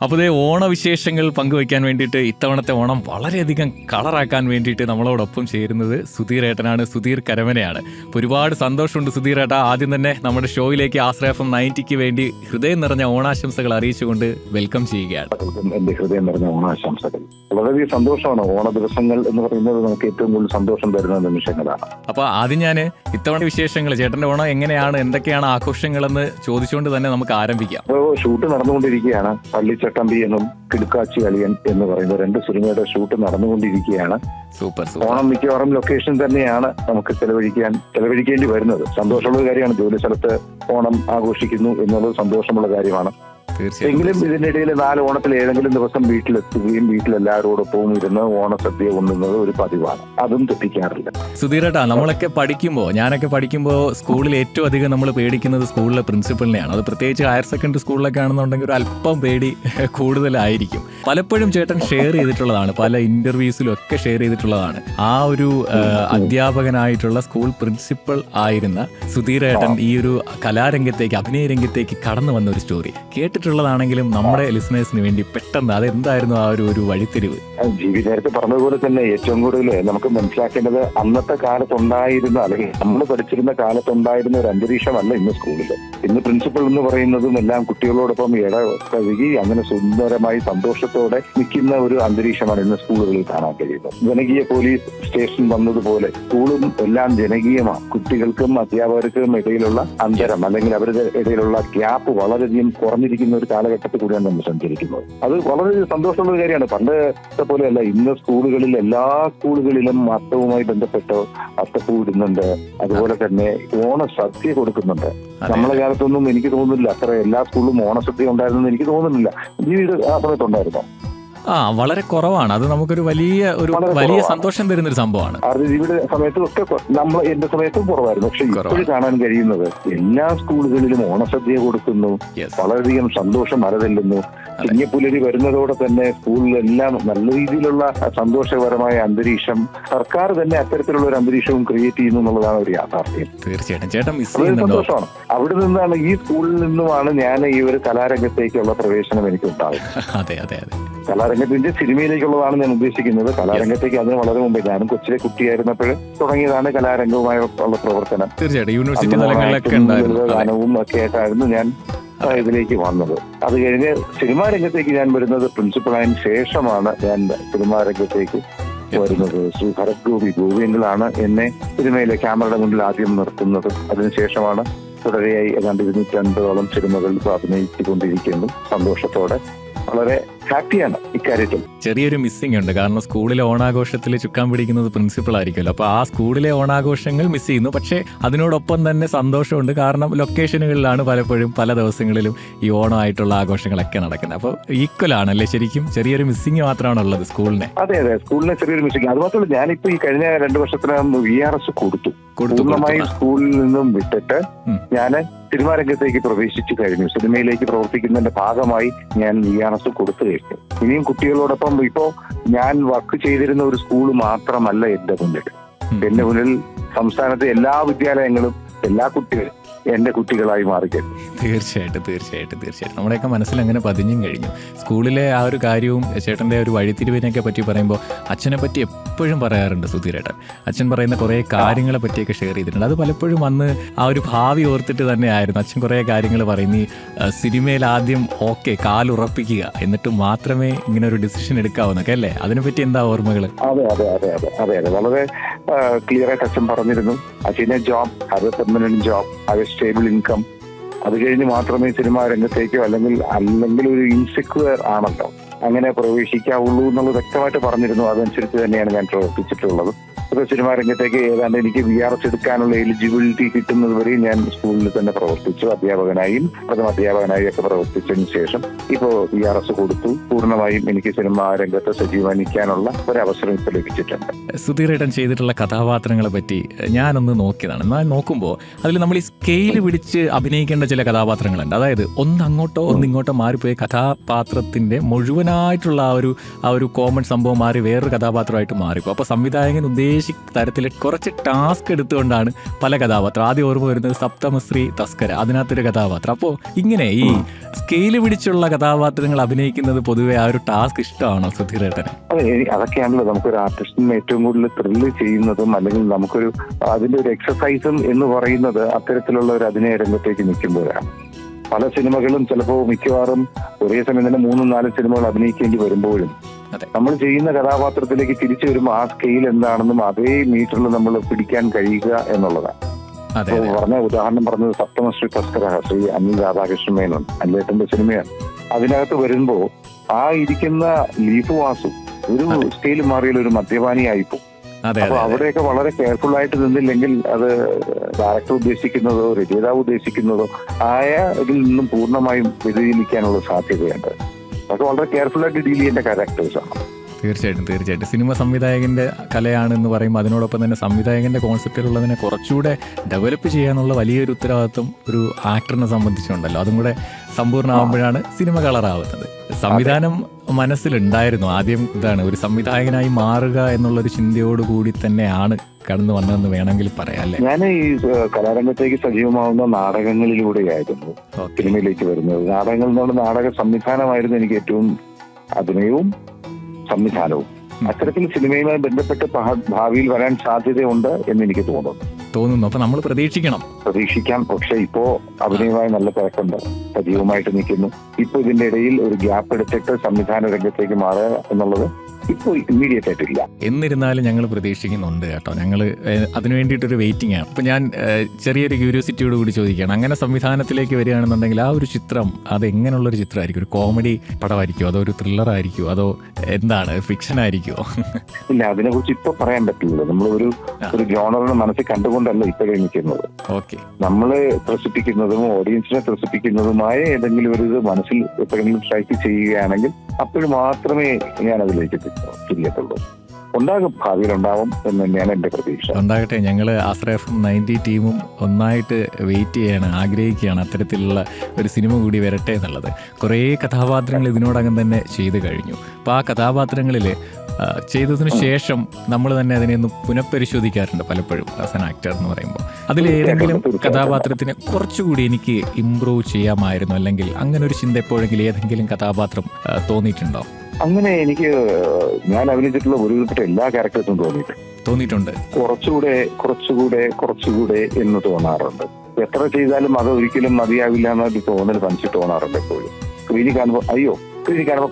അപ്പോൾ ഓണവിശേഷങ്ങൾ പങ്കുവയ്ക്കാൻ വേണ്ടിയിട്ട് ഇത്തവണത്തെ ഓണം വളരെയധികം കളറാക്കാൻ വേണ്ടിയിട്ട് നമ്മളോടൊപ്പം ചേരുന്നത് സുധീർ ഏട്ടനാണ്. സുധീർ കരമനയാണ്. അപ്പോൾ ഒരുപാട് സന്തോഷമുണ്ട് സുധീർ ഏട്ടാ. ആദ്യം തന്നെ നമ്മുടെ ഷോയിലേക്ക് ആശ്രയ FM 90 വേണ്ടി ഹൃദയം നിറഞ്ഞ ഓണാശംസകൾ അറിയിച്ചുകൊണ്ട് വെൽക്കം ചെയ്യുകയാണ്. എന്റെ ഹൃദയം നിറഞ്ഞ ഓണാശംസകൾ. വളരെയധികം സന്തോഷമാണ്. ഓണ ദിവസങ്ങൾ എന്ന് പറയുന്നത് നമുക്ക് ഏറ്റവും കൂടുതൽ സന്തോഷം തരുന്ന നിമിഷങ്ങളാണ്. അപ്പോൾ ആദ്യം ഞാൻ ഇത്തവണ വിശേഷങ്ങൾ, ചേട്ടന്റെ ഓണം എങ്ങനെയാണ്, എന്തൊക്കെയാണ് ആഘോഷങ്ങളെന്ന് ചോദിച്ചുകൊണ്ട് തന്നെ നമുക്ക് ആരംഭിക്കാം. അപ്പോൾ ഷൂട്ട് നടന്നുകൊണ്ടിരിക്കുകയാണ്. പള്ളിച്ചട്ടമ്പി എന്നും കിടുക്കാച്ചി അളിയൻ എന്ന് പറയുന്ന 2 സിനിമയുടെ ഷൂട്ട് നടന്നുകൊണ്ടിരിക്കുകയാണ്. സൂപ്പർ. ഓണം മിക്കവാറും ലൊക്കേഷൻ തന്നെയാണ് നമുക്ക് ചെലവഴിക്കേണ്ടി വരുന്നത്. സന്തോഷമുള്ള കാര്യമാണ്. ജോലി സ്ഥലത്ത് ഓണം ആഘോഷിക്കുന്നു എന്നുള്ളത് സന്തോഷമുള്ള കാര്യമാണ്. എങ്കിലും ഇതിനിടയിൽ 4 ഓണത്തിൽ ഏതെങ്കിലും ദിവസം വീട്ടിലെത്തുകയും വീട്ടിലെല്ലാവരോടൊപ്പവും ഇരുന്ന് ഓണസദ്യ ഉണ്ണുന്നത് ഒരു പതിവാണ്. അതും തെറ്റിക്കാറില്ല. സുധീരേട്ടാ, ഞാനൊക്കെ പഠിക്കുമ്പോൾ സ്കൂളിൽ ഏറ്റവും അധികം നമ്മൾ പേടിക്കുന്നത് സ്കൂളിലെ പ്രിൻസിപ്പലിനെയാണ്. അത് പ്രത്യേകിച്ച് ഹയർ സെക്കൻഡറി സ്കൂളിലൊക്കെ ആണെന്നുണ്ടെങ്കിൽ ഒരു അല്പം പേടി കൂടുതലായിരിക്കും. പലപ്പോഴും ചേട്ടൻ ഷെയർ ചെയ്തിട്ടുള്ളതാണ്, പല ഇന്റർവ്യൂസിലും ഒക്കെ ഷെയർ ചെയ്തിട്ടുള്ളതാണ്. ആ ഒരു അധ്യാപകനായിട്ടുള്ള സ്കൂൾ പ്രിൻസിപ്പൽ ആയിരുന്ന സുധീരേട്ടൻ ഈ ഒരു കലാരംഗത്തേക്ക്, അഭിനയ രംഗത്തേക്ക് കടന്നു വന്ന ഒരു സ്റ്റോറി കേട്ടിട്ടുള്ളതാണെങ്കിലും നമ്മുടെ ലിസണേഴ്സിന് വേണ്ടി പെട്ടെന്ന് അതെന്തായിരുന്നു ആ ഒരു വഴിത്തിരിവ്? ജീവി നേരത്തെ പറഞ്ഞതുപോലെ തന്നെ ഏറ്റവും കൂടുതൽ നമുക്ക് മനസ്സിലാക്കേണ്ടത് അന്നത്തെ കാലത്തുണ്ടായിരുന്ന, അല്ലെങ്കിൽ നമ്മൾ പഠിച്ചിരുന്ന കാലത്തുണ്ടായിരുന്ന ഒരു അന്തരീക്ഷമല്ല ഇന്ന് സ്കൂളിൽ. ഇന്ന് പ്രിൻസിപ്പൽ എന്ന് പറയുന്നതും എല്ലാം കുട്ടികളോടൊപ്പം കഴുകി അങ്ങനെ സുന്ദരമായി സന്തോഷത്തോടെ നിൽക്കുന്ന ഒരു അന്തരീക്ഷമാണ് ഇന്ന് സ്കൂളുകളിൽ കാണാൻ കഴിയുന്നത്. ജനകീയ പോലീസ് സ്റ്റേഷൻ വന്നതുപോലെ സ്കൂളും എല്ലാം ജനകീയമാണ്. കുട്ടികൾക്കും അധ്യാപകർക്കും ഇടയിലുള്ള അന്തരം, അല്ലെങ്കിൽ അവരുടെ ഇടയിലുള്ള ഗ്യാപ്പ് വളരെയധികം കുറഞ്ഞിരിക്കുന്ന ഒരു കാലഘട്ടത്തിൽ കൂടിയാണ് നമ്മൾ സഞ്ചരിക്കുന്നത്. അത് വളരെ സന്തോഷമുള്ള ഒരു കാര്യമാണ്. പണ്ടത്തെ പോലെയല്ല, ഇന്ന് സ്കൂളുകളിൽ എല്ലാ സ്കൂളുകളിലും അത്തവുമായി ബന്ധപ്പെട്ട് അത്തപ്പൂ ഇടുന്നുണ്ട്. അതുപോലെ തന്നെ ഓണസദ്യ കൊടുക്കുന്നുണ്ട്. നമ്മളെ കാലത്തൊന്നും എനിക്ക് തോന്നുന്നില്ല അത്ര എല്ലാ സ്കൂളിലും ഓണസദ്യ ഉണ്ടായിരുന്നെന്ന് എനിക്ക് തോന്നുന്നില്ല. ജീവിത ആ സമയത്തുണ്ടായിരുന്നോ? വളരെ കുറവാണ്. അത് നമുക്കൊരു വലിയ സന്തോഷം തരുന്നൊരു സംഭവമാണ്. അത് ഇവിടെ സമയത്തും ഒക്കെ എന്റെ സമയത്തും കുറവായിരുന്നു. പക്ഷെ ഇപ്പോഴും കാണാൻ കഴിയുന്നത് എല്ലാ സ്കൂളുകളിലും ഓണസദ്യ കൊടുക്കുന്നു. വളരെയധികം സന്തോഷം അലതല്ലുന്നു. ചിങ്ങപ്പുലരി വരുന്നതോടെ തന്നെ സ്കൂളിലെല്ലാം നല്ല രീതിയിലുള്ള സന്തോഷകരമായ അന്തരീക്ഷം സർക്കാർ തന്നെ അത്തരത്തിലുള്ള ഒരു അന്തരീക്ഷവും ക്രിയേറ്റ് ചെയ്യുന്നു എന്നുള്ളതാണ് ഒരു യാഥാർത്ഥ്യം. തീർച്ചയായിട്ടും ചേട്ടൻ സന്തോഷമാണ്. അവിടെ നിന്നാണ്, ഈ സ്കൂളിൽ നിന്നുമാണ് ഞാൻ ഈ ഒരു കലാരംഗത്തേക്കുള്ള പ്രവേശനം എനിക്ക് ഉണ്ടാവുന്നത്. അതെ അതെ അതെ. കലാരംഗത്തിന്റെ സിനിമയിലേക്കുള്ളതാണ് ഞാൻ ഉദ്ദേശിക്കുന്നത്. കലാരംഗത്തേക്ക് അതിന് വളരെ മുമ്പേ, ഞാനും കൊച്ചിലെ കുട്ടിയായിരുന്നപ്പോൾ തുടങ്ങിയതാണ് കലാരംഗവുമായുള്ള പ്രവർത്തനം. തീർച്ചയായിട്ടും യൂണിവേഴ്സിറ്റി തലങ്ങളിലൊക്കെ ഗാനവും ഒക്കെ ആയിട്ടായിരുന്നു ഞാൻ ഇതിലേക്ക് വന്നത്. അത് കഴിഞ്ഞ് സിനിമാ രംഗത്തേക്ക് ഞാൻ വരുന്നത് പ്രിൻസിപ്പളായതിനു ശേഷമാണ്. ഞാൻ സിനിമാ രംഗത്തേക്ക് വരുന്നത് ശ്രീ ഭരത് ഗോവിന്ദനാണ് എന്നെ സിനിമയിലെ ക്യാമറയുടെ മുന്നിൽ ആദ്യം നിർത്തുന്നത്. അതിനുശേഷമാണ് തുടരെയായി ഏതാണ്ട് 250ഓളം സിനിമകളിൽ അഭിനയിച്ചുകൊണ്ടിരിക്കുന്നു. സന്തോഷത്തോടെ വളരെ ഹാപ്പിയാണ് ഇക്കാര്യത്തിൽ. ചെറിയൊരു മിസ്സിംഗ് ഉണ്ട്. കാരണം സ്കൂളിലെ ഓണാഘോഷത്തിൽ ചുക്കാൻ പിടിക്കുന്നത് പ്രിൻസിപ്പൾ ആയിരിക്കുമല്ലോ. അപ്പോൾ ആ സ്കൂളിലെ ഓണാഘോഷങ്ങൾ മിസ് ചെയ്യുന്നു. പക്ഷേ അതിനോടൊപ്പം തന്നെ സന്തോഷമുണ്ട്. കാരണം ലൊക്കേഷനുകളിലാണ് പലപ്പോഴും പല ദിവസങ്ങളിലും ഈ ഓണമായിട്ടുള്ള ആഘോഷങ്ങളൊക്കെ നടക്കുന്നത്. അപ്പോൾ ഈക്വൽ ആണല്ലേ ശരിക്കും? ചെറിയൊരു മിസ്സിംഗ് മാത്രമാണ് ഉള്ളത് സ്കൂളിനെ. അതെ അതെ, സ്കൂളിനെ ചെറിയൊരു മിസ്സിംഗ്. അതുമാത്രമല്ല, ഞാനിപ്പോ ഈ കഴിഞ്ഞ 2 വർഷത്തിനകം VRS കൊടുത്തു. പൂർണ്ണമായി സ്കൂളിൽ നിന്നും വിട്ടിട്ട് ഞാൻ സിനിമാ രംഗത്തേക്ക് പ്രവേശിച്ചു കഴിഞ്ഞു. സിനിമയിലേക്ക് പ്രവർത്തിക്കുന്നതിന്റെ ഭാഗമായി ഞാൻ VRS കൊടുത്തു കഴിഞ്ഞു. ഇനിയും കുട്ടികളോടൊപ്പം ഇപ്പോ ഞാൻ വർക്ക് ചെയ്തിരുന്ന ഒരു സ്കൂൾ മാത്രമല്ല എന്റെ മുന്നിൽ സംസ്ഥാനത്തെ എല്ലാ വിദ്യാലയങ്ങളും, എല്ലാ കുട്ടികളും എന്റെ കുട്ടികളായി മാറിക്കഴിഞ്ഞു. തീർച്ചയായിട്ടും നമ്മുടെയൊക്കെ മനസ്സിൽ അങ്ങനെ പതിഞ്ഞും കഴിഞ്ഞു. സ്കൂളിലെ ആ ഒരു കാര്യവും ചേട്ടൻ്റെ ഒരു വഴിത്തിരിവിനെയൊക്കെ പറ്റി പറയുമ്പോൾ അച്ഛനെ പറ്റി എപ്പോഴും പറയാറുണ്ട് സുധീരേട്ടൻ. അച്ഛൻ പറയുന്ന കുറേ കാര്യങ്ങളെ പറ്റിയൊക്കെ ഷെയർ ചെയ്തിട്ടുണ്ട്. അത് പലപ്പോഴും അന്ന് ആ ഒരു ഭാവി ഓർത്തിട്ട് തന്നെ ആയിരുന്നു അച്ഛൻ കുറേ കാര്യങ്ങൾ പറയുന്നത്. സിനിമയിൽ ആദ്യം കാലുറപ്പിക്കുക, എന്നിട്ട് മാത്രമേ ഇങ്ങനെ ഒരു ഡിസിഷൻ എടുക്കാവുന്നൊക്കെ അല്ലേ? അതിനെപ്പറ്റി എന്താ ഓർമ്മകൾ? അതെ അതെ അതെ അതെ അതെ അതെ വളരെ ക്ലിയർ ആയിട്ട് അച്ഛൻ പറഞ്ഞിരുന്നു. അച്ഛനെ ജോബ്, അത് പെർമനന്റ് ജോബ്, അത് സ്റ്റേബിൾ ഇൻകം, അത് കഴിഞ്ഞ് മാത്രമേ സിനിമാ രംഗത്തേക്കോ അല്ലെങ്കിൽ ഒരു ഇൻസെക്യൂർ ആണല്ലോ അങ്ങനെ പ്രവേശിക്കാവുള്ളൂ എന്നുള്ളത് വ്യക്തമായിട്ട് പറഞ്ഞിരുന്നു. അതനുസരിച്ച് തന്നെയാണ് ഞാൻ പ്രവർത്തിച്ചിട്ടുള്ളത്. ഇപ്പോൾ സിനിമാ രംഗത്തേക്ക് ഏതാണ്ട് എനിക്ക് VRS എടുക്കാനുള്ള എലിജിബിലിറ്റി കിട്ടുന്നത് വരെ ഞാൻ സ്കൂളിൽ തന്നെ പ്രവർത്തിച്ചു. പ്രഥമ അധ്യാപകനായും ഒക്കെ പ്രവർത്തിച്ചതിന് ശേഷം ഇപ്പോൾ VRS കൊടുത്തു. പൂർണ്ണമായും എനിക്ക് സിനിമാ രംഗത്ത് സജീവനിക്കാനുള്ള ഒരവസരം ഇപ്പോൾ ലഭിച്ചിട്ടുണ്ട്. സുധീരേട്ടൻ ചെയ്തിട്ടുള്ള കഥാപാത്രങ്ങളെ പറ്റി ഞാനൊന്ന് നോക്കിയതാണ്. എന്നാൽ നോക്കുമ്പോൾ അതിൽ നമ്മൾ ഈ സ്കെയിൽ പിടിച്ച് അഭിനയിക്കേണ്ട ചില കഥാപാത്രങ്ങളുണ്ട്. അതായത് ഒന്നങ്ങോട്ടോ ഒന്നിങ്ങോട്ടോ മാറിപ്പോയ കഥാപാത്രത്തിന്റെ മുഴുവനായിട്ടുള്ള ആ ഒരു കോമൺ സംഭവം മാറി വേറൊരു കഥാപാത്രമായിട്ട് മാറിപ്പോ. അപ്പോൾ സംവിധായകൻ ബേസിക് തരത്തിൽ കുറച്ച് ടാസ്ക് എടുത്തുകൊണ്ടാണ് പല കഥാപാത്രം. ആദ്യം ഓർമ്മ വരുന്നത് സപ്തമശ്രീ തസ്കര, അതിനകത്തൊരു കഥാപാത്രം. അപ്പോൾ ഇങ്ങനെ ഈ സ്കെയില് പിടിച്ചുള്ള കഥാപാത്രങ്ങൾ അഭിനയിക്കുന്നത് പൊതുവെ ആ ഒരു ടാസ്ക് ഇഷ്ടമാണോ സുധീരേട്ടന്? അതൊക്കെയാണല്ലോ നമുക്കൊരു ആർട്ടിസ്റ്റിന് ഏറ്റവും കൂടുതൽ ത്രില്ല് ചെയ്യുന്നതും, അല്ലെങ്കിൽ നമുക്കൊരു അതിന്റെ ഒരു എക്സസൈസും എന്ന് പറയുന്നത് അത്തരത്തിലുള്ള ഒരു അഭിനയ രംഗത്തേക്ക് നിൽക്കുമ്പോഴാണ്. പല സിനിമകളും ചിലപ്പോൾ മിക്കവാറും ഒരേ സമയം തന്നെ 3-4 സിനിമകൾ അഭിനയിക്കേണ്ടി വരുമ്പോഴും നമ്മൾ ചെയ്യുന്ന കഥാപാത്രത്തിലേക്ക് തിരിച്ചു വരുമ്പോൾ ആ സ്കെയിൽ എന്താണെന്നും അതേ മീറ്ററിൽ നമ്മൾ പിടിക്കാൻ കഴിയുക എന്നുള്ളതാണ്. ഉദാഹരണം പറഞ്ഞത് സപ്തമശ്രീ തസ്കര, ശ്രീ അനിൽ രാധാകൃഷ്ണ മേനോൻ, അനിലേട്ടന്റെ സിനിമയാണ്. അതിനകത്ത് വരുമ്പോ ആ ഇരിക്കുന്ന ലീഫ് വാസു ഒരു സ്കെയിൽ മാറിയാൽ ഒരു മദ്യപാനിയായിപ്പോ. അപ്പൊ അവിടെയൊക്കെ വളരെ കെയർഫുൾ ആയിട്ട് നിന്നില്ലെങ്കിൽ അത് ഡയറക്ടർ ഉദ്ദേശിക്കുന്നതോ രചയിതാവ് ഉദ്ദേശിക്കുന്നതോ ആയ ഇതിൽ നിന്നും പൂർണ്ണമായും വ്യതിചലിക്കാനുള്ള സാധ്യതയുണ്ട്. അതൊക്കെ വളരെ കെയർഫുൾ ആയിട്ട് ഡീൽ ചെയ്യേണ്ട ക്യാരക്ടേഴ്സാണ്. തീർച്ചയായിട്ടും സിനിമ സംവിധായകന്റെ കലയാണെന്ന് പറയുമ്പോൾ അതിനോടൊപ്പം തന്നെ സംവിധായകന്റെ കോൺസെപ്റ്റിലുള്ളതിനെ കുറച്ചുകൂടെ ഡെവലപ്പ് ചെയ്യാനുള്ള വലിയൊരു ഉത്തരവാദിത്വം ഒരു ആക്ടറിനെ സംബന്ധിച്ചുണ്ടല്ലോ. അതും കൂടെ സമ്പൂർണ്ണമാകുമ്പോഴാണ് സിനിമ കളറാവുന്നത്. സംവിധാനം മനസ്സിലുണ്ടായിരുന്നു ആദ്യം, ഇതാണ് ഒരു സംവിധായകനായി മാറുക എന്നുള്ളൊരു ചിന്തയോടുകൂടി തന്നെയാണ് കടന്നു വന്നതെന്ന് വേണമെങ്കിൽ പറയാം അല്ലേ? ഞാൻ ഈ കലാരംഗത്തേക്ക് സജീവമാവുന്ന നാടകങ്ങളിലൂടെയായിരുന്നു സിനിമയിലേക്ക് വരുന്നത്. നാടകങ്ങൾ എന്നുള്ള നാടക സംവിധാനമായിരുന്നു എനിക്ക് ഏറ്റവും അഭിനയവും സംവിധാനവും. അത്തരത്തിൽ സിനിമയുമായി ബന്ധപ്പെട്ട് ഭാവിയിൽ വരാൻ സാധ്യതയുണ്ട് എന്ന് എനിക്ക് തോന്നുന്നു. അപ്പൊ നമ്മൾ പ്രതീക്ഷിക്കാം. പക്ഷെ ഇപ്പോ അഭിനയമായി നല്ല തിരക്കുണ്ട്, സജീവമായിട്ട് നിൽക്കുന്നു. ഇപ്പൊ ഇതിന്റെ ഇടയിൽ ഒരു ഗ്യാപ്പ് എടുത്തിട്ട് സംവിധാന രംഗത്തേക്ക് മാറുക എന്നുള്ളത് ഇപ്പോൾ ഇമ്മീഡിയറ്റ് ആയിട്ടില്ല. എന്നിരുന്നാലും ഞങ്ങൾ പ്രതീക്ഷിക്കുന്നുണ്ട് കേട്ടോ. ഞങ്ങൾ അതിനു വേണ്ടിയിട്ടൊരു വെയിറ്റിംഗ് ആണ്. ഇപ്പൊ ഞാൻ ചെറിയൊരു ക്യൂരിയോസിറ്റിയോട് കൂടി ചോദിക്കുകയാണ്, അങ്ങനെ സംവിധാനത്തിലേക്ക് വരികയാണെന്നുണ്ടെങ്കിൽ ആ ഒരു ചിത്രം അത് എങ്ങനെയുള്ളൊരു ചിത്രമായിരിക്കും? ഒരു കോമഡി പടമായിരിക്കുമോ, അതോ ഒരു ത്രില്ലർ ആയിരിക്കുമോ, അതോ എന്താണ്, ഫിക്ഷൻ ആയിരിക്കുമോ? ഇല്ല, അതിനെ കുറിച്ച് ഇപ്പൊ പറയാൻ പറ്റില്ലല്ലോ. നമ്മൾ ഒരു ജോണറിനെ മനസ്സിൽ കണ്ടുകൊണ്ടല്ല ഇപ്പോഴേ നിൽക്കുന്നത്. ഓക്കെ, നമ്മളെ ത്രസിപ്പിക്കുന്നതും ഓഡിയൻസിനെ ത്രസിപ്പിക്കുന്നതുമായ ഏതെങ്കിലും ഒരു ഇത് മനസ്സിൽ എപ്പോഴെങ്കിലും സ്ട്രൈക്ക് ചെയ്യുകയാണെങ്കിൽ അപ്പോഴും മാത്രമേ ഞാൻ അതിലേക്ക് തിരിയത്തുള്ളൂ. ഉണ്ടാകും, ഭാവിയിലുണ്ടാവും എന്ന് തന്നെയാണ് എന്റെ പ്രതീക്ഷ. ഉണ്ടാകട്ടെ. ഞങ്ങൾ ആശ്രയ FM 90 ടീമും ഒന്നായിട്ട് വെയിറ്റ് ചെയ്യാണ്, ആഗ്രഹിക്കുകയാണ് അത്തരത്തിലുള്ള ഒരു സിനിമ കൂടി വരട്ടെ എന്നുള്ളത്. കുറേ കഥാപാത്രങ്ങൾ ഇതിനോടകം തന്നെ ചെയ്തു കഴിഞ്ഞു. അപ്പോൾ ആ കഥാപാത്രങ്ങളിൽ ചെയ്തതിനു ശേഷം നമ്മൾ തന്നെ അതിനെ ഒന്ന് പുനഃപരിശോധിക്കാറുണ്ട് പലപ്പോഴും ആസ് ആൻ ആക്ടർ എന്ന് പറയുമ്പോൾ. അതിലേതെങ്കിലും കഥാപാത്രത്തിനെ കുറച്ചുകൂടി എനിക്ക് ഇംപ്രൂവ് ചെയ്യാമായിരുന്നു, അല്ലെങ്കിൽ അങ്ങനെ ഒരു ചിന്ത എപ്പോഴെങ്കിലും ഏതെങ്കിലും കഥാപാത്രം തോന്നിയിട്ടുണ്ടോ? അങ്ങനെ എനിക്ക് ഞാൻ അഭിനയിച്ചിട്ടുള്ള ഒരുവിധപ്പെട്ട എല്ലാ ക്യാരക്ടേഴ്സും തോന്നിയിട്ടുണ്ട്. കുറച്ചുകൂടെ എന്ന് തോന്നാറുണ്ട്. എത്ര ചെയ്താലും അത് ഒരിക്കലും മതിയാവില്ല എന്നൊരു തോന്നൽ മനസ്സിൽ തോന്നാറുണ്ട് എപ്പോഴും. സ്ക്രീനിൽ കാണുമ്പോൾ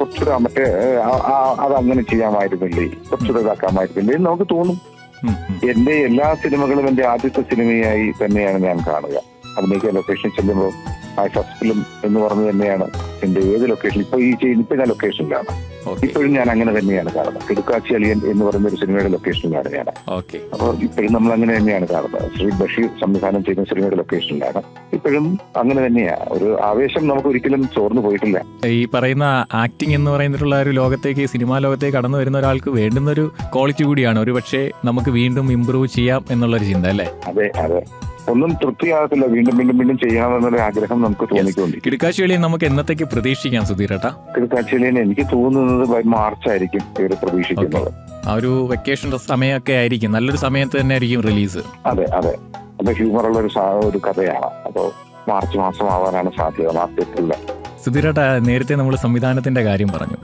കുറച്ചുകൂടെ മറ്റേ അതങ്ങനെ ചെയ്യാമായിരുന്നില്ലേ, കുറച്ചുകൂടെ ഇതാക്കാമായിരുന്നില്ലേ എന്ന് നമുക്ക് തോന്നും. എന്റെ എല്ലാ സിനിമകളും എന്റെ ആദ്യത്തെ സിനിമയായി തന്നെയാണ് ഞാൻ കാണുക. അഭിനയിക്കാൻ ലൊക്കേഷൻ ചെല്ലുമ്പോൾ ആ ഫസ്റ്റ് ഫിലിം എന്ന് പറഞ്ഞു തന്നെയാണ് എന്റെ ഏത് ലൊക്കേഷൻ. ഇപ്പൊ ഞാൻ ലൊക്കേഷനിലാണ്. ഇപ്പോഴും ഞാൻ അങ്ങനെ തന്നെയാണ് കാണുന്നത്. കിടുക്കാച്ചി അലിയൻ എന്ന് പറയുന്ന ഒരു സിനിമയുടെ ലൊക്കേഷനിലാണ് ഞാൻ. അപ്പോൾ ഇപ്പോഴും നമ്മൾ അങ്ങനെ തന്നെയാണ് കാണുന്നത്. ശ്രീ ബഷീർ സംവിധാനം ചെയ്യുന്ന സിനിമയുടെ ലൊക്കേഷനിലാണ്. ഇപ്പോഴും അങ്ങനെ തന്നെയാ. ഒരു ആവേശം നമുക്ക് ഒരിക്കലും ചോർന്നു പോയിട്ടില്ല. ഈ പറയുന്ന ആക്ടിങ് എന്ന് പറയുന്നിട്ടുള്ള ഒരു ലോകത്തേക്ക്, സിനിമാ ലോകത്തേക്ക് കടന്നു വരുന്ന ഒരാൾക്ക് വേണ്ടുന്ന ഒരു ക്വാളിറ്റി കൂടിയാണ്. ഒരു പക്ഷേ നമുക്ക് വീണ്ടും ഇംപ്രൂവ് ചെയ്യാം എന്നുള്ളൊരു ചിന്ത അല്ലേ? അതെ. ഒന്നും തൃപ്തിയാകത്തില്ല, വീണ്ടും ചെയ്യണമെന്നുള്ള ആഗ്രഹം നമുക്ക് തോന്നിക്കൊണ്ടിരിക്കും. കിടുക്കാച്ചി അലിയൻ നമുക്ക് എന്നത്തേക്ക് പ്രതീക്ഷിക്കാം സുധീരേട്ടാ? കിടുക്കാച്ചി അലിയൻ എനിക്ക് തോന്നുന്നത് മാർച്ച് ആയിരിക്കും ഇവര് പ്രതീക്ഷിക്കുന്നത്. ആ ഒരു വെക്കേഷൻ സമയമൊക്കെ ആയിരിക്കും, നല്ലൊരു സമയത്ത് തന്നെ ആയിരിക്കും റിലീസ്. അതെ. അത് ഹ്യൂമറുള്ള ഒരു കഥയാണ്. അപ്പോൾ മാർച്ച് മാസം ആവാനാണ് സാധ്യത. മാർച്ചിട്ടില്ല. സുധീരേട്ടാ, നേരത്തെ നമ്മൾ സംവിധാനത്തിന്റെ കാര്യം പറഞ്ഞു.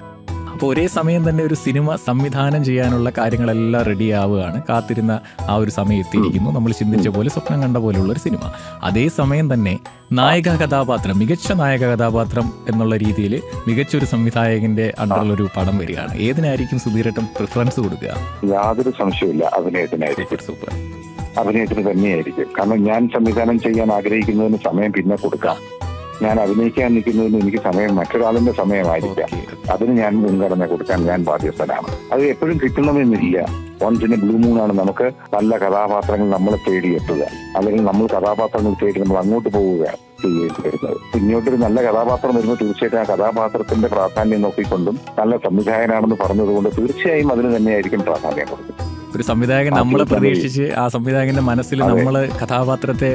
അപ്പോൾ ഒരേ സമയം തന്നെ ഒരു സിനിമ സംവിധാനം ചെയ്യാനുള്ള കാര്യങ്ങളെല്ലാം റെഡി ആവുകയാണ്. കാത്തിരുന്ന ആ ഒരു സമയം എത്തിയിരിക്കുന്നു. നമ്മൾ ചിന്തിച്ച പോലെ, സ്വപ്നം കണ്ട പോലെയുള്ളൊരു സിനിമ. അതേസമയം തന്നെ മികച്ച നായക കഥാപാത്രം എന്നുള്ള രീതിയിൽ മികച്ചൊരു സംവിധായകന്റെ അണ്ടറിലൊരു പടം വരികയാണ്. ഏതിനായിരിക്കും സുധീരേട്ടൻ പ്രിഫറൻസ് കൊടുക്കുക? യാതൊരു സംശയമില്ല, അഭിനയത്തിനായിരിക്കും. സൂപ്പർ. അഭിനയത്തിന് തന്നെയായിരിക്കും. കാരണം ഞാൻ സംവിധാനം ചെയ്യാൻ ആഗ്രഹിക്കുന്നതിന് സമയം പിന്നെ കൊടുക്കാം. ഞാൻ അഭിനയിക്കാൻ നിൽക്കുന്നതിന് എനിക്ക് സമയം മറ്റൊരാളിന്റെ സമയമായിരിക്കാം. അതിന് ഞാൻ മുൻഗണന കൊടുക്കാൻ ഞാൻ ബാധ്യസ്ഥനാണ്. അത് എപ്പോഴും കിട്ടണമെന്നില്ല. വൺസിന് ബ്ലൂ മൂണാണ് നമുക്ക് നല്ല കഥാപാത്രങ്ങൾ നമ്മളെ തേടിയെത്തുക, അല്ലെങ്കിൽ നമ്മൾ കഥാപാത്രങ്ങൾ തേടി നമ്മൾ അങ്ങോട്ട് പോവുകയാണ് ചെയ്യേണ്ടി വരുന്നത്. ഇങ്ങോട്ടൊരു നല്ല കഥാപാത്രം വരുമ്പോൾ തീർച്ചയായിട്ടും ആ കഥാപാത്രത്തിന്റെ പ്രാധാന്യം നോക്കിക്കൊണ്ടും നല്ല സംവിധായകനാണെന്ന് പറഞ്ഞതുകൊണ്ട് തീർച്ചയായും അതിന് തന്നെയായിരിക്കും പ്രാധാന്യം കൊടുക്കുന്നത്. ഒരു സംവിധായകൻ നമ്മളെ പ്രതീക്ഷിച്ച് ആ സംവിധായകന്റെ മനസ്സിൽ നമ്മൾ കഥാപാത്രത്തെ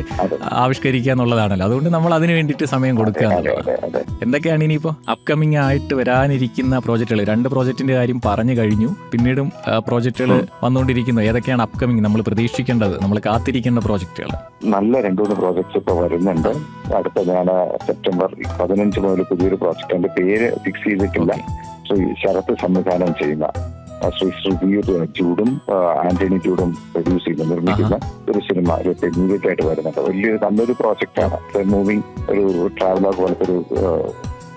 ആവിഷ്കരിക്കുക എന്നുള്ളതാണല്ലോ. അതുകൊണ്ട് നമ്മൾ അതിന് വേണ്ടിയിട്ട് സമയം കൊടുക്കുക എന്നുള്ളതാണ്. എന്തൊക്കെയാണ് ഇനിയിപ്പോൾ അപ്കമിങ് ആയിട്ട് വരാനിരിക്കുന്ന പ്രോജക്റ്റുകൾ? 2 പ്രോജക്റ്റിന്റെ കാര്യം പറഞ്ഞു കഴിഞ്ഞു, പിന്നീടും പ്രോജക്റ്റുകൾ വന്നുകൊണ്ടിരിക്കുന്നു. ഏതൊക്കെയാണ് അപ്കമിങ് നമ്മൾ പ്രതീക്ഷിക്കേണ്ടത്, നമ്മൾ കാത്തിരിക്കേണ്ട പ്രോജക്റ്റുകൾ? നല്ല 2-3 പ്രോജക്ട്സ് ഇപ്പൊ വരുന്നുണ്ട്. അടുത്ത ഞാൻ സെപ്റ്റംബർ 15 മുതൽ പുതിയൊരു പ്രോജക്റ്റ്, എന്റെ പേര് ഫിക്സ് ചെയ്തിട്ടില്ല, ശ്രീ ശരത്ത് സംവിധാനം ചെയ്യുന്ന ശ്രീ ശ്രുതിയുടെ ജൂഡും ആന്റണി ജൂഡും പ്രൊഡ്യൂസ് ചെയ്യുന്ന നിർമ്മിക്കുന്ന ഒരു സിനിമ ഇമ്മീഡിയറ്റ് ആയിട്ട് വരുന്നുണ്ട്. വലിയൊരു നല്ലൊരു പ്രോജക്റ്റാണ്. മൂവിങ് ഒരു ട്രാവലോഗ് പോലത്തെ ഒരു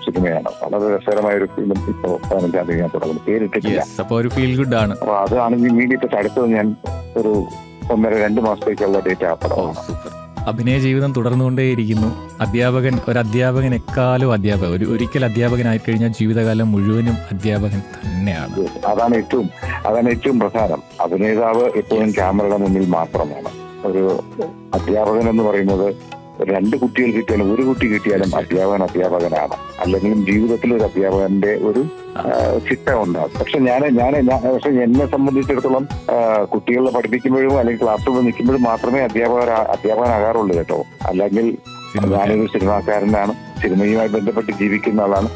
സിനിമയാണ്. വളരെ രസകരമായ ഒരു ഫിലിം ഇപ്പോൾ 15-ാം തീയതി ഞാൻ തുടങ്ങുന്നു. പേരിട്ടിട്ടില്ല. അപ്പോൾ ഒരു ഫീൽ ഗുഡ് ആണ്. അപ്പൊ അതാണെങ്കിൽ ഇമ്മീഡിയറ്റ് അടുത്തത് ഞാൻ ഒരു 1.5-2 മാസത്തേക്കുള്ള ഡേറ്റ് ആക്കണം. അഭിനയ ജീവിതം തുടർന്നുകൊണ്ടേയിരിക്കുന്നു. ഒരു അധ്യാപകൻ എക്കാലം അധ്യാപകൻ, ഒരിക്കൽ അധ്യാപകനായി കഴിഞ്ഞാൽ ജീവിതകാലം മുഴുവനും അധ്യാപകൻ തന്നെയാണ്. അതാണ് ഏറ്റവും പ്രധാനം. അഭിനേതാവ് എപ്പോഴും ക്യാമറയുടെ മുന്നിൽ മാത്രമാണ്. ഒരു അധ്യാപകൻ എന്ന് പറയുന്നത് 2 കുട്ടികൾ കിട്ടിയാലും 1 കുട്ടി കിട്ടിയാലും അധ്യാപകനാണ്. അല്ലെങ്കിലും ജീവിതത്തിൽ ഒരു അധ്യാപകന്റെ ഒരു ചിട്ട ഉണ്ടാകും. പക്ഷെ എന്നെ സംബന്ധിച്ചിടത്തോളം കുട്ടികളെ പഠിപ്പിക്കുമ്പോഴും അല്ലെങ്കിൽ ക്ലാസ് റൂമിൽ നിൽക്കുമ്പോഴും മാത്രമേ അധ്യാപകനാകാറുള്ളൂ കേട്ടോ. അല്ലെങ്കിൽ ഞാനൊരു സിനിമാക്കാരനാണ്, സിനിമയുമായി ബന്ധപ്പെട്ട് ജീവിക്കുന്ന ആളാണ്.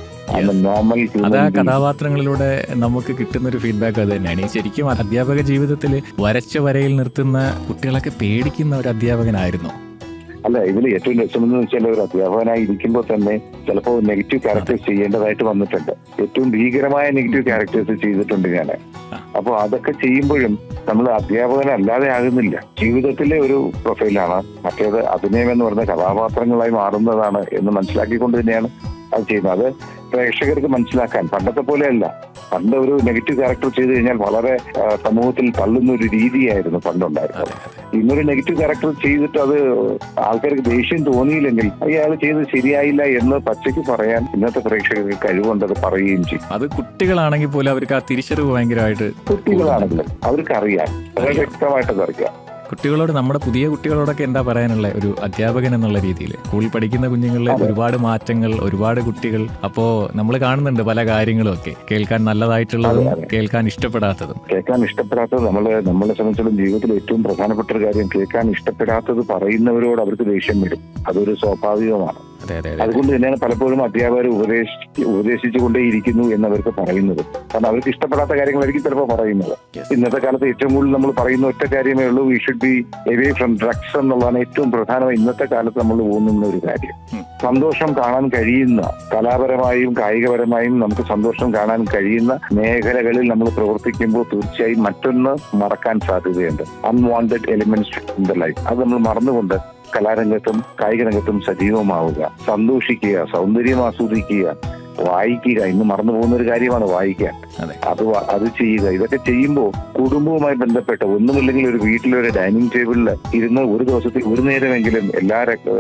അത് ആ കഥാപാത്രങ്ങളിലൂടെ നമുക്ക് കിട്ടുന്ന ഒരു ഫീഡ്ബാക്ക് അത് തന്നെയാണ്. ശരിക്കും അധ്യാപക ജീവിതത്തിൽ വരച്ച വരയിൽ നിർത്തുന്ന കുട്ടികളൊക്കെ പേടിക്കുന്ന ഒരു അധ്യാപകനായിരുന്നു. അല്ല, ഇതിൽ ഏറ്റവും രസമെന്ന് വെച്ചാൽ ഒരു അധ്യാപകനായി ഇരിക്കുമ്പോൾ തന്നെ ചിലപ്പോൾ നെഗറ്റീവ് ക്യാരക്ടേഴ്സ് ചെയ്യേണ്ടതായിട്ട് വന്നിട്ടുണ്ട്. ഏറ്റവും ഭീകരമായ നെഗറ്റീവ് ക്യാരക്ടേഴ്സ് ചെയ്തിട്ടുണ്ട് ഞാൻ. അപ്പോൾ അതൊക്കെ ചെയ്യുമ്പോഴും നമ്മൾ അധ്യാപകനല്ലാതെ ആകുന്നില്ല. ജീവിതത്തിലെ ഒരു പ്രൊഫൈലാണ്. മറ്റേത് അഭിനയം എന്ന് പറയുന്ന കഥാപാത്രങ്ങളായി മാറുന്നതാണ് എന്ന് മനസ്സിലാക്കിക്കൊണ്ട് തന്നെയാണ് അത് ചെയ്യുന്നത്. അത് പ്രേക്ഷകർക്ക് മനസ്സിലാക്കാൻ പണ്ടത്തെ പോലെയല്ല. പണ്ട് ഒരു നെഗറ്റീവ് ക്യാരക്ടർ ചെയ്തു കഴിഞ്ഞാൽ വളരെ സമൂഹത്തിൽ തള്ളുന്ന ഒരു രീതിയായിരുന്നു പണ്ടുണ്ടായിരുന്നത്. ഇന്നൊരു നെഗറ്റീവ് ക്യാരക്ടർ ചെയ്തിട്ട് അത് ആൾക്കാർക്ക് ദേഷ്യം തോന്നിയില്ലെങ്കിൽ അയാൾ ചെയ്തത് ശരിയായില്ല എന്ന് പച്ചയ്ക്ക് പറയാൻ ഇന്നത്തെ പ്രേക്ഷകർക്ക് കഴിവുണ്ട്. അത് പറയുകയും ചെയ്യും. അത് കുട്ടികളാണെങ്കിൽ പോലും അവർക്ക് ആ തിരിച്ചറിവ് ഭയങ്കരമായിട്ട്, കുട്ടികളാണെങ്കിലും അവർക്ക് അറിയാം, വളരെ വ്യക്തമായിട്ടത് അറിയാം. കുട്ടികളോട്, നമ്മുടെ പുതിയ കുട്ടികളോടൊക്കെ എന്താ പറയാനുള്ള ഒരു അധ്യാപകൻ എന്നുള്ള രീതിയിൽ? സ്കൂളിൽ പഠിക്കുന്ന കുഞ്ഞുങ്ങളിൽ ഒരുപാട് മാറ്റങ്ങൾ, ഒരുപാട് കുട്ടികൾ. അപ്പോൾ നമ്മൾ കാണുന്നുണ്ട് പല കാര്യങ്ങളും ഒക്കെ, കേൾക്കാൻ നല്ലതായിട്ടുള്ളതും കേൾക്കാൻ ഇഷ്ടപ്പെടാത്തതും. നമ്മളെ സംബന്ധിച്ചിടത്തോളം ജീവിതത്തിൽ ഏറ്റവും പ്രധാനപ്പെട്ട ഒരു കാര്യം, കേൾക്കാൻ ഇഷ്ടപ്പെടാത്തത് പറയുന്നവരോട് അവർക്ക് ദേഷ്യം വരും. അതൊരു സ്വാഭാവികമാണ്. അതുകൊണ്ട് തന്നെയാണ് പലപ്പോഴും അധ്യാപകർ ഉപദേശിച്ചുകൊണ്ടേയിരിക്കുന്നു എന്നവർക്ക് പറയുന്നത്. കാരണം അവർക്ക് ഇഷ്ടപ്പെടാത്ത കാര്യങ്ങളായിരിക്കും ചിലപ്പോൾ പറയുന്നത്. ഇന്നത്തെ കാലത്ത് ഏറ്റവും കൂടുതൽ നമ്മൾ പറയുന്ന ഒറ്റ കാര്യമേ ഉള്ളൂ, we should be away from drugs എന്നുള്ളതാണ് ഏറ്റവും പ്രധാനമായി ഇന്നത്തെ കാലത്ത് നമ്മൾ ഊന്നുന്ന ഒരു കാര്യം. സന്തോഷം കാണാൻ കഴിയുന്ന, കലാപരമായും കായികപരമായും നമുക്ക് സന്തോഷം കാണാൻ കഴിയുന്ന മേഖലകളിൽ നമ്മൾ പ്രവർത്തിക്കുമ്പോൾ തീർച്ചയായും മറ്റൊന്ന് മറക്കാൻ സാധ്യതയുണ്ട്. Unwanted elements in the life. അത് നമ്മൾ മറന്നുകൊണ്ട് കലാരംഗത്തും കായിക രംഗത്തും സജീവമാവുക, സന്തോഷിക്കുക, സൗന്ദര്യം ആസ്വദിക്കുക, വായിക്കുക. ഇന്ന് മറന്നു പോകുന്ന ഒരു കാര്യമാണ് വായിക്കാൻ. അത് ചെയ്യുക. ഇതൊക്കെ ചെയ്യുമ്പോൾ കുടുംബവുമായി ബന്ധപ്പെട്ട് ഒന്നുമില്ലെങ്കിൽ ഒരു വീട്ടിലൊരു ഡൈനിങ് ടേബിളിൽ ഇരുന്ന് ഒരു ദിവസത്തിൽ ഒരു നേരമെങ്കിലും എല്ലാ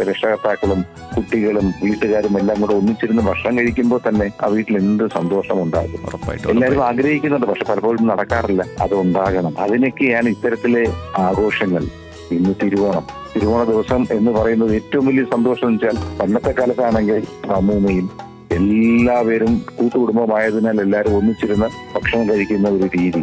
രക്ഷകർത്താക്കളും കുട്ടികളും വീട്ടുകാരും എല്ലാം കൂടെ ഒന്നിച്ചിരുന്ന് ഭക്ഷണം കഴിക്കുമ്പോൾ തന്നെ ആ വീട്ടിൽ എന്ത് സന്തോഷം ഉണ്ടാകും. എല്ലാവരും ആഗ്രഹിക്കുന്നുണ്ട്, പക്ഷെ പലപ്പോഴും നടക്കാറില്ല. അത് ഉണ്ടാകണം. അതിനൊക്കെയാണ് ഇത്തരത്തിലെ ആഘോഷങ്ങൾ. ഇന്ന് തിരുവോണ ദിവസം എന്ന് പറയുന്നത് ഏറ്റവും വലിയ സന്തോഷം എന്ന് വെച്ചാൽ, പണ്ടത്തെ കാലത്താണെങ്കിൽ അമ്മൂമ്മയും എല്ലാവരും കൂട്ടുകുടുംബമായതിനാൽ എല്ലാവരും ഒന്നിച്ചിരുന്ന് ഭക്ഷണം കഴിക്കുന്ന ഒരു രീതി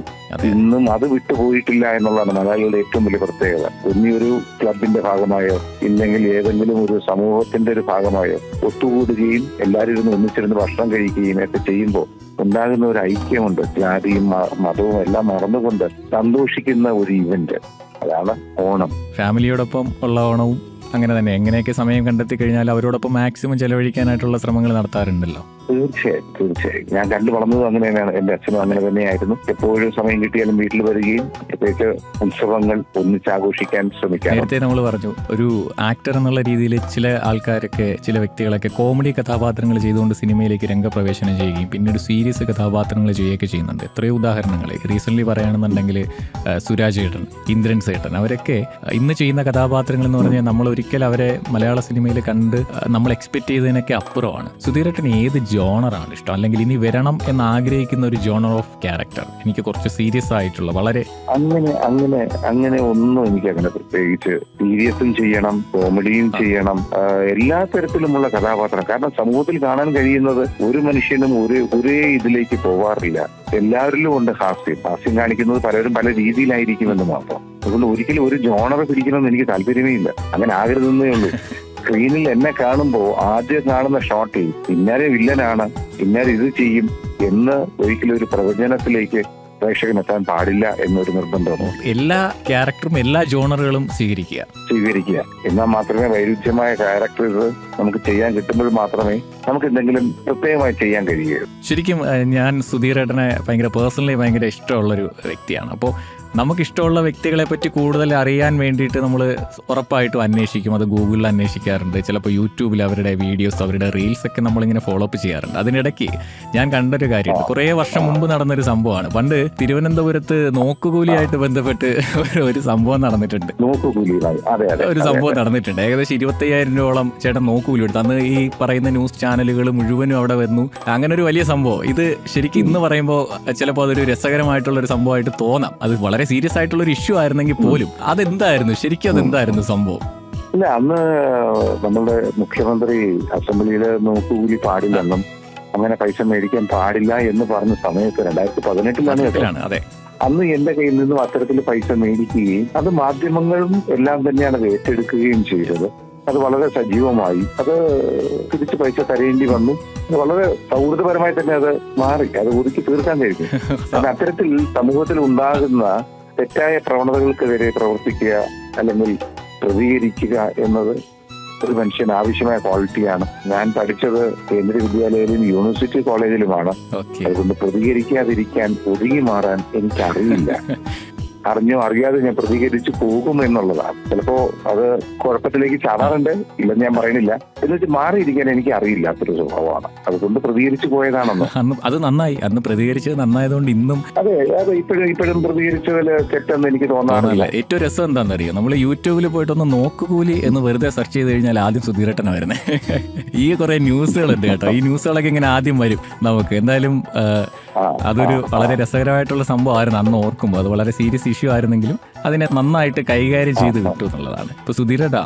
ഇന്നും അത് വിട്ടുപോയിട്ടില്ല എന്നുള്ളതാണ് മലയാളികളുടെ ഏറ്റവും വലിയ പ്രത്യേകത. ഒന്നിയൊരു ക്ലബിന്റെ ഭാഗമായോ ഇല്ലെങ്കിൽ ഏതെങ്കിലും ഒരു സമൂഹത്തിന്റെ ഒരു ഭാഗമായോ ഒത്തുകൂടുകയും എല്ലാവരും ഇരുന്ന് ഒന്നിച്ചിരുന്ന് ഭക്ഷണം കഴിക്കുകയും ഒക്കെ ചെയ്യുമ്പോൾ ഉണ്ടാകുന്ന ഒരു ഐക്യമുണ്ട്. ജാതിയും മതവും എല്ലാം മറന്നുകൊണ്ട് സന്തോഷിക്കുന്ന ഒരു ഇവന്റ്. അതാണ് ഓണം. ഫാമിലിയോടൊപ്പം ഉള്ള ഓണവും അങ്ങനെ തന്നെ. എങ്ങനെയൊക്കെ സമയം കണ്ടെത്തി കഴിഞ്ഞാൽ അവരോടൊപ്പം മാക്സിമം ചെലവഴിക്കാനായിട്ടുള്ള ശ്രമങ്ങൾ നടത്താറുണ്ടല്ലോ. തീർച്ചയായും ഞാൻ കണ്ടു വളർന്നതും അങ്ങനെ തന്നെയാണ്. എന്റെ അച്ഛനും അങ്ങനെ തന്നെയായിരുന്നു. എപ്പോഴും സമയം കിട്ടിയാലും വീട്ടിൽ വരികയും പ്രത്യേകിച്ച് ഉത്സവങ്ങൾ ഒന്നിച്ചാഘോഷിക്കാൻ ശ്രമിക്കാം. നേരത്തെ നമ്മൾ പറഞ്ഞു, ഒരു ആക്ടർ എന്നുള്ള രീതിയിൽ ചില ആൾക്കാരൊക്കെ, ചില വ്യക്തികളൊക്കെ കോമഡി കഥാപാത്രങ്ങൾ ചെയ്തുകൊണ്ട് സിനിമയിലേക്ക് രംഗപ്രവേശനം ചെയ്യുകയും പിന്നീട് സീരിയസ് കഥാപാത്രങ്ങൾ ചെയ്യുകയൊക്കെ ചെയ്യുന്നുണ്ട്. എത്രയോ ഉദാഹരണങ്ങൾ റീസെന്റ് പറയുകയാണെന്നുണ്ടെങ്കിൽ സുരാജ് ഏട്ടൻ, ഇന്ദ്രൻ സേട്ടൻ, അവരൊക്കെ ഇന്ന് ചെയ്യുന്ന കഥാപാത്രങ്ങൾ എന്ന് പറഞ്ഞാൽ നമ്മൾ ഒരിക്കൽ അവരെ മലയാള സിനിമയിൽ കണ്ട് നമ്മൾ എക്സ്പെക്ട് ചെയ്തതിനൊക്കെ അപ്പുറമാണ്. സുധീരേട്ടൻ ഏത് ജോണറാണ് ഇഷ്ടം, അല്ലെങ്കിൽ ഇനി വരണം എന്ന് ആഗ്രഹിക്കുന്ന ഒരു ജോണർ ഓഫ് ക്യാരക്ടർ? എനിക്ക് കുറച്ച് സീരിയസ് ആയിട്ടുള്ള വളരെ അങ്ങനെ ഒന്നും എനിക്ക് അങ്ങനെ പ്രത്യേകിച്ച് സീരിയസും ചെയ്യണം, കോമഡിയും ചെയ്യണം, എല്ലാ തരത്തിലുമുള്ള കഥാപാത്രം. കാരണം സമൂഹത്തിൽ കാണാൻ കഴിയുന്നത് ഒരു മനുഷ്യനും ഒരേ ഇതിലേക്ക് പോവാറില്ല. എല്ലാവരിലും ഉണ്ട് ഹാസ്യം കാണിക്കുന്നത് പലരും പല രീതിയിലായിരിക്കുമെന്ന് മാത്രം. അതുകൊണ്ട് ഒരിക്കലും ഒരു ജോണർ പിടിക്കണമെന്ന് എനിക്ക് താല്പര്യമേ ഇല്ല. അങ്ങനെ ആകരുതെന്നേ ഉള്ളൂ. സ്ക്രീനിൽ എന്നെ കാണുമ്പോൾ ആദ്യം കാണുന്ന ഷോട്ടിൽ ഇന്നാരെ വില്ലനാണ്, ഇന്നാരെ ഇത് ചെയ്യും എന്ന് ഒരിക്കലും ഒരു പ്രവചനത്തിലേക്ക് പ്രേക്ഷകനെത്താൻ പാടില്ല എന്നൊരു നിർബന്ധമാണ്. എല്ലാ ക്യാരക്ടറും എല്ലാ ജോണറുകളും സ്വീകരിക്കുക. എന്നാൽ മാത്രമേ വൈരുദ്ധ്യമായ ക്യാരക്ടേഴ്സ് നമുക്ക് ചെയ്യാൻ കിട്ടുമ്പോൾ മാത്രമേ നമുക്ക് എന്തെങ്കിലും പ്രത്യേകമായി ചെയ്യാൻ കഴിയുകയുള്ളൂ. ശരിക്കും ഞാൻ സുധീരേട്ടനെ പേഴ്സണലി ഭയങ്കര ഇഷ്ടമുള്ളൊരു വ്യക്തിയാണ്. അപ്പോൾ നമുക്കിഷ്ടമുള്ള വ്യക്തികളെ പറ്റി കൂടുതൽ അറിയാൻ വേണ്ടിയിട്ട് നമ്മൾ ഉറപ്പായിട്ടും അന്വേഷിക്കും. അത് ഗൂഗിളിൽ അന്വേഷിക്കാറുണ്ട്, ചിലപ്പോൾ യൂട്യൂബിൽ അവരുടെ വീഡിയോസ്, അവരുടെ റീൽസ് ഒക്കെ നമ്മളിങ്ങനെ ഫോളോ അപ്പ് ചെയ്യാറുണ്ട്. അതിനിടയ്ക്ക് ഞാൻ കണ്ടൊരു കാര്യമുണ്ട്, കുറേ വർഷം മുമ്പ് നടന്നൊരു സംഭവമാണ്. പണ്ട് തിരുവനന്തപുരത്ത് നോക്കുകൂലിയായിട്ട് ബന്ധപ്പെട്ട് ഒരു സംഭവം നടന്നിട്ടുണ്ട്. ഒരു സംഭവം നടന്നിട്ടുണ്ട്. ഏകദേശം 25,000 രൂപയോളം ചേട്ടൻ നോക്കുകൂലി എടുത്തു. അന്ന് ഈ പറയുന്ന ന്യൂസ് ചാനലുകൾ മുഴുവനും അവിടെ വന്നു. അങ്ങനെ ഒരു വലിയ സംഭവം. ഇത് ശരിക്കും ഇന്ന് പറയുമ്പോൾ ചിലപ്പോൾ അതൊരു രസകരമായിട്ടുള്ളൊരു സംഭവമായിട്ട് തോന്നാം. അത് വളരെ സീരിയസ് ആയിട്ടുള്ള ഒരു ഇഷ്യൂ ആയിരുന്നെങ്കിൽ പോലും അതെന്തായിരുന്നു ശരിക്കും, അതെന്തായിരുന്നു സംഭവം? ഇല്ല, അന്ന് നമ്മളുടെ മുഖ്യമന്ത്രി അസംബ്ലിയില് നോക്കുകൂലി പാടില്ലെന്നും അങ്ങനെ പൈസ മേടിക്കാൻ പാടില്ല എന്ന് പറഞ്ഞ സമയത്ത് 2018 അതെ, അന്ന് എന്റെ കയ്യിൽ നിന്നും അത്തരത്തിൽ പൈസ മേടിക്കുകയും അത് മാധ്യമങ്ങളും എല്ലാം തന്നെയാണ് അത് ഏറ്റെടുക്കുകയും ചെയ്തത്. അത് വളരെ സജീവമായി അത് തിരിച്ച് പൈസ തരേണ്ടി വന്നു. വളരെ സൗഹൃദപരമായി തന്നെ അത് മാറി, അത് ഒതുക്കി തീർക്കാൻ കഴിഞ്ഞു. അത്തരത്തിൽ സമൂഹത്തിൽ ഉണ്ടാകുന്ന തെറ്റായ പ്രവണതകൾക്കെതിരെ പ്രവർത്തിക്കുക അല്ലെങ്കിൽ പ്രതികരിക്കുക എന്നത് ഒരു മനുഷ്യന് ആവശ്യമായ ക്വാളിറ്റിയാണ്. ഞാൻ പഠിച്ചത് കേന്ദ്രീയ വിദ്യാലയത്തിലും യൂണിവേഴ്സിറ്റി കോളേജിലുമാണ്. അതുകൊണ്ട് പ്രതികരിക്കാതിരിക്കാൻ, ഒതുങ്ങി മാറാൻ എനിക്കറിയില്ല. അറിഞ്ഞോ അറിയാതെ ഞാൻ പ്രതികരിച്ചു പോകും എന്നുള്ളതാണ്. ചിലപ്പോ അത് കുഴപ്പത്തിലേക്ക് ചാടാറുണ്ട്, ഇല്ലെന്ന് ഞാൻ പറയുന്നില്ല. എന്നിട്ട് മാറിയിരിക്കാൻ എനിക്ക് അറിയില്ലാത്തൊരു സ്വഭാവമാണ്. അതുകൊണ്ട് പ്രതികരിച്ചു പോയതാണെന്ന്. അത് നന്നായി, അന്ന് പ്രതികരിച്ചത് നന്നായതുകൊണ്ട് ഇന്നും അതെ ഇപ്പോഴും പ്രതികരിച്ചതിൽ തെറ്റെന്ന് എനിക്ക് തോന്നാറില്ല. ഏറ്റവും രസം എന്താണെന്നറിയോ, നമ്മൾ യൂട്യൂബിൽ പോയിട്ടൊന്ന് നോക്കുകൂലി എന്ന് വെറുതെ സെർച്ച് ചെയ്ത് കഴിഞ്ഞാൽ ആദ്യം സുധീരേട്ടനാണ് വരുന്നത്. ഈ കുറെ ന്യൂസുകളുണ്ട് കേട്ടോ, ഈ ന്യൂസുകളൊക്കെ ഇങ്ങനെ ആദ്യം വരും നമുക്ക്. എന്തായാലും അതൊരു വളരെ രസകരമായിട്ടുള്ള സംഭവമായിരുന്നു അന്ന് ഓർക്കുമ്പോൾ. അത് വളരെ സീരിയസ് ഇഷ്യൂ ആയിരുന്നെങ്കിലും അതിനെ നന്നായിട്ട് കൈകാര്യം ചെയ്ത് കിട്ടും എന്നുള്ളതാണ്. ഇപ്പൊ സുധീരേട്ടാ,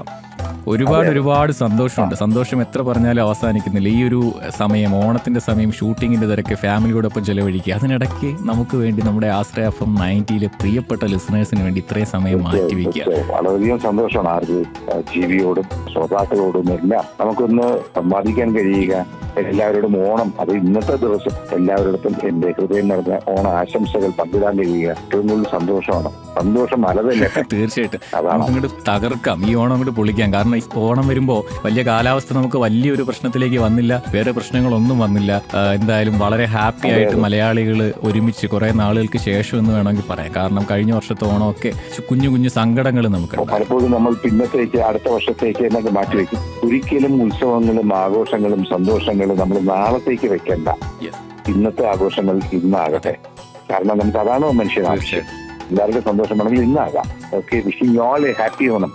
ഒരുപാട് സന്തോഷമുണ്ട്. സന്തോഷം എത്ര പറഞ്ഞാലും അവസാനിക്കുന്നില്ല. ഈ ഒരു സമയം, ഓണത്തിന്റെ സമയം, ഷൂട്ടിങ്ങിന്റെ തിരക്ക്, ഫാമിലിയോടൊപ്പം ചെലവഴിക്കുക, അതിനിടയ്ക്ക് നമുക്ക് വേണ്ടി നമ്മുടെ ആശ്രയ FM 90 പ്രിയപ്പെട്ട ലിസണേഴ്സിന് വേണ്ടി ഇത്രയും സമയം മാറ്റിവെക്കുക. വളരെയധികം സന്തോഷമാണ്. ആർക്ക് ജീവിയോടും ശ്രോതാക്കളോടും എല്ലാം നമുക്കൊന്ന് സമ്പാദിക്കാൻ കഴിയുക. എല്ലാവരോടും ഓണം, അത് ഇന്നത്തെ ദിവസം എല്ലാവരോടൊപ്പം എന്റെ ഹൃദയം നിറഞ്ഞ ഓണ ആശംസകൾ പങ്കിടാൻ കഴിയുക ഏറ്റവും കൂടുതൽ സന്തോഷമാണ്. സന്തോഷം മലതല്ലേ. തീർച്ചയായിട്ടും അങ്ങോട്ട് തകർക്കാം, ഈ ഓണം അങ്ങോട്ട് പൊളിക്കാം. കാരണം ഈ ഓണം വരുമ്പോൾ വലിയ കാലാവസ്ഥ നമുക്ക് വലിയൊരു പ്രശ്നത്തിലേക്ക് വന്നില്ല, വേറെ പ്രശ്നങ്ങളൊന്നും വന്നില്ല. എന്തായാലും വളരെ ഹാപ്പി ആയിട്ട് മലയാളികൾ ഒരുമിച്ച് കുറെ നാളുകൾക്ക് ശേഷം എന്ന് വേണമെങ്കിൽ പറയാം. കാരണം കഴിഞ്ഞ വർഷത്തെ ഓണമൊക്കെ കുഞ്ഞു സങ്കടങ്ങൾ നമുക്ക് പലപ്പോഴും നമ്മൾ പിന്നത്തേക്ക് അടുത്ത വർഷത്തേക്ക് എന്നൊക്കെ മാറ്റിവെക്കും. ഒരിക്കലും ഉത്സവങ്ങളും ആഘോഷങ്ങളും സന്തോഷങ്ങളും നമ്മൾ നാളത്തേക്ക് വെക്കണ്ട. ഇന്നത്തെ ആഘോഷങ്ങൾ ഇന്നാകട്ടെ. കാരണം നമുക്ക് അതാണോ മനുഷ്യൻ ആവശ്യം. എല്ലാവർക്കും സന്തോഷം വേണമെങ്കിൽ ഇന്നാകാം. Okay, wishing you all a happy Onam.